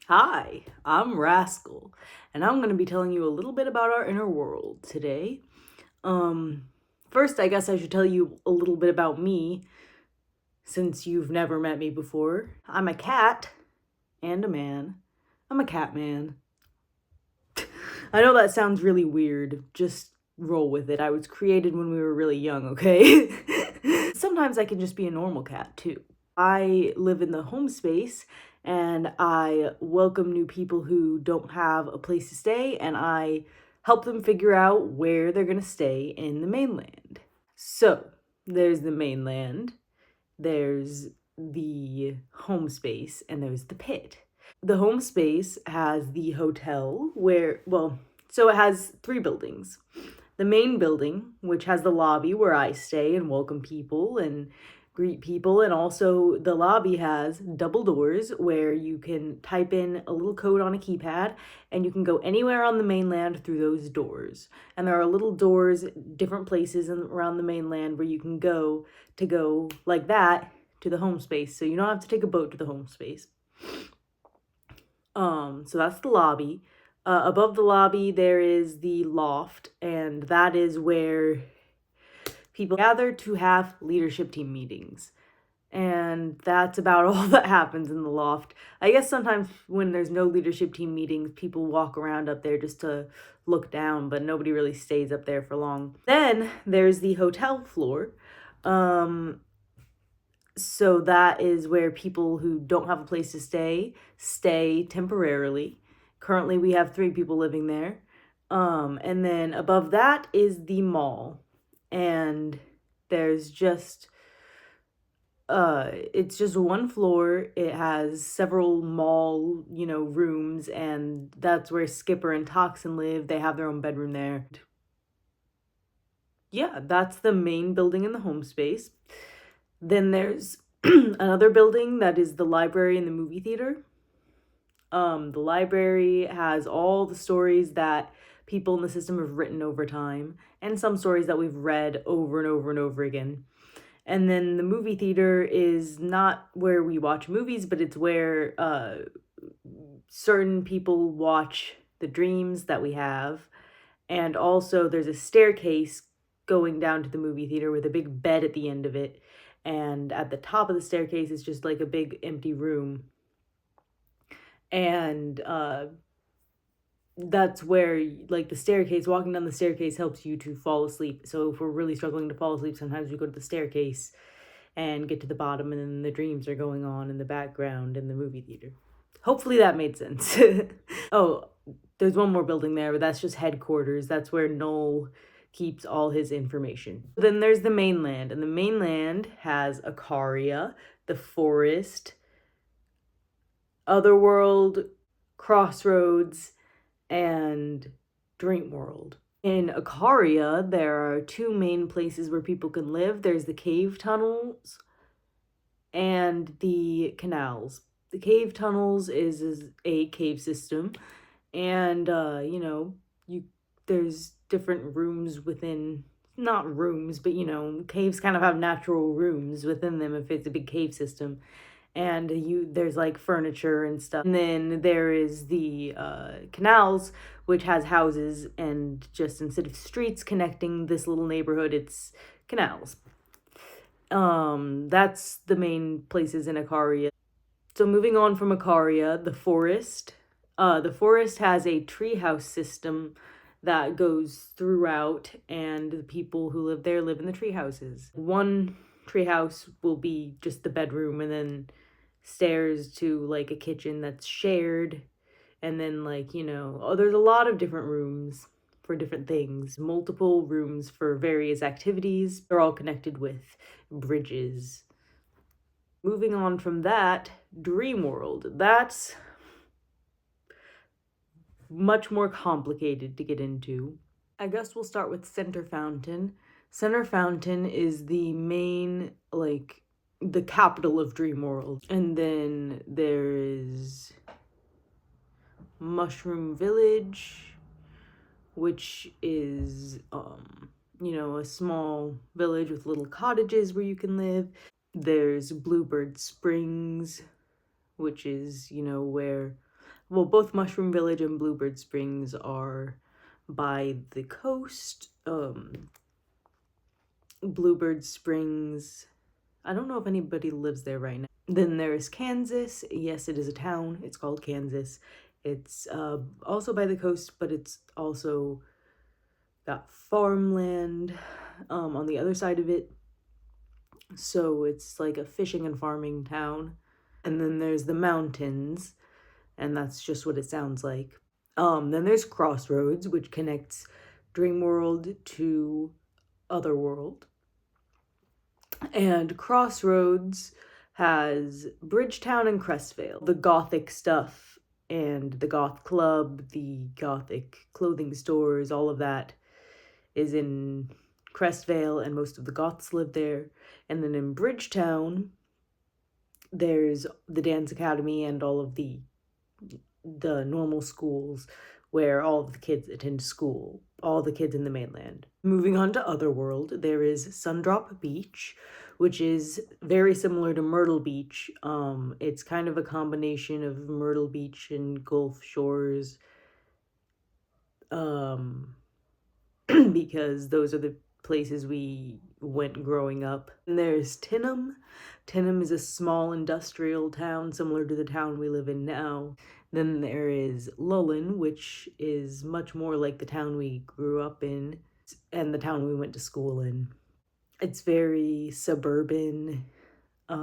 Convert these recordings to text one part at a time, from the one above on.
Hi, I'm Rascal, and I'm going to be telling you a little bit about our inner world today. Um, First, I guess I should tell you a little bit about me, since you've never met me before. I'm a cat and a man. I'm a cat man. I know that sounds really weird. Just roll with it. I was created when we were really young, okay? Sometimes I can just be a normal cat, too. I live in the home space and I welcome new people who don't have a place to stay and I help them figure out where they're going to stay in the mainland. So, there's the mainland, there's the home space, and there's the pit. The home space has the hotel so it has three buildings. The main building, which has the lobby where I stay and welcome people and greet people, and also the lobby has double doors where you can type in a little code on a keypad and you can go anywhere on the mainland through those doors. And there are little doors, different places around the mainland where you can go like that to the home space. So you don't have to take a boat to the home space. So that's the lobby. Above the lobby, there is the loft, and that is where people gather to have leadership team meetings. And that's about all that happens in the loft. I guess sometimes when there's no leadership team meetings, people walk around up there just to look down, but nobody really stays up there for long. Then there's the hotel floor. So that is where people who don't have a place to stay temporarily. Currently, we have 3 people living there. And then above that is the mall. And there's just it's just one floor. It has several mall, rooms, and that's where Skipper and Toxin live. They have their own bedroom there. Yeah, that's the main building in the home space. Then there's another building that is the library and the movie theater. The library has all the stories that people in the system have written over time, and some stories that we've read over and over and over again. And then the movie theater is not where we watch movies, but it's where certain people watch the dreams that we have. And also, there's a staircase going down to the movie theater with a big bed at the end of it. And at the top of the staircase is just like a big empty room. And that's where, like, the staircase, walking down the staircase helps you to fall asleep. So if we're really struggling to fall asleep, sometimes we go to the staircase and get to the bottom, and then the dreams are going on in the background in the movie theater. Hopefully that made sense. Oh, there's one more building there, but that's just headquarters. That's where Noel keeps all his information. Then there's the mainland, and the mainland has Akaria, the forest, Otherworld, Crossroads, and Dreamworld. In Akaria, there are 2 main places where people can live. There's the cave tunnels and the canals. The cave tunnels is a cave system, and there's different rooms within, not rooms, but caves kind of have natural rooms within them if it's a big cave system. And there's like furniture and stuff. And then there is the canals, which has houses, and just instead of streets connecting this little neighborhood, it's canals. That's the main places in Akaria. So moving on from Akaria, the forest. The forest has a treehouse system that goes throughout, and the people who live there live in the tree houses. One treehouse will be just the bedroom, and then stairs to like a kitchen that's shared, and then there's a lot of different rooms for different things, multiple rooms for various activities. They're all connected with bridges. Moving on from that, Dreamworld. That's much more complicated to get into. I guess we'll start with Center Fountain. Center Fountain is the main, the capital of Dreamworld. And then there is Mushroom Village, which is, a small village with little cottages where you can live. There's Bluebird Springs, which is, where well, both Mushroom Village and Bluebird Springs are by the coast. Bluebird Springs, I don't know if anybody lives there right now. Then there's Kansas. Yes, it is a town. It's called Kansas. It's also by the coast, but it's also got farmland on the other side of it. So it's like a fishing and farming town. And then there's the mountains, and that's just what it sounds like. Then there's Crossroads, which connects Dreamworld to Otherworld. And Crossroads has Bridgetown and Crestvale, the gothic stuff, and the goth club, the gothic clothing stores, all of that is in Crestvale, and most of the goths live there. And then in Bridgetown, there's the dance academy and all of the normal schools where all of the kids attend school, all the kids in the mainland. Moving on to Otherworld, there is Sundrop Beach, which is very similar to Myrtle Beach. It's kind of a combination of Myrtle Beach and Gulf Shores, because those are the places we went growing up. And there's Tinham. Tinham is a small industrial town similar to the town we live in now. Then there is Lullen, which is much more like the town we grew up in and the town we went to school in. It's very suburban. It's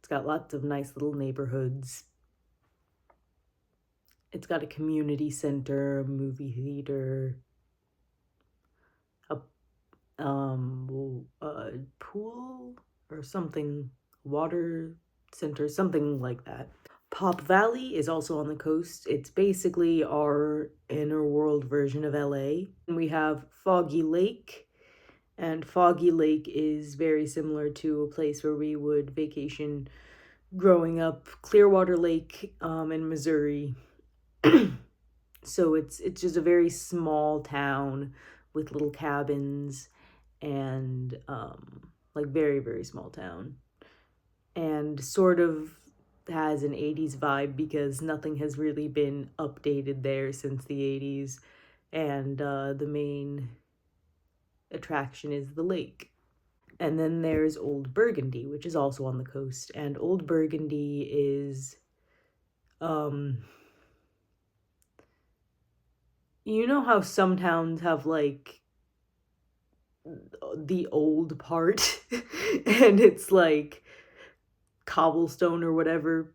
got lots of nice little neighborhoods. It's got a community center, a movie theater, a pool or something, water center, something like that. Pop Valley is also on the coast. It's basically our inner world version of LA. And we have Foggy Lake, and Foggy Lake is very similar to a place where we would vacation growing up, Clearwater Lake in Missouri. So it's just a very small town with little cabins and like very, very small town, and sort of has an 80s vibe because nothing has really been updated there since the 80s, and the main attraction is the lake. And then there's Old Burgundy, which is also on the coast, and Old Burgundy is you know how some towns have like the old part and it's like cobblestone or whatever?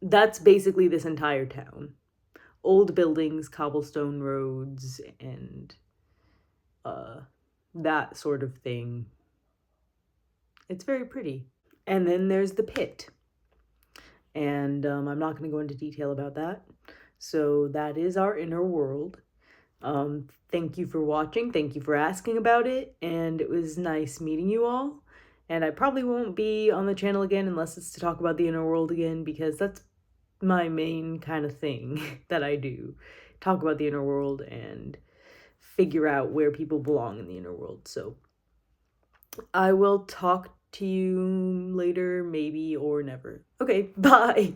That's basically this entire town. Old buildings, cobblestone roads, and that sort of thing. It's very pretty. And then there's the pit. And I'm not going to go into detail about that. So that is our inner world. Thank you for watching. Thank you for asking about it. And it was nice meeting you all. And I probably won't be on the channel again unless it's to talk about the inner world again, because that's my main kind of thing that I do. Talk about the inner world and figure out where people belong in the inner world. So I will talk to you later, maybe, or never. Okay, bye.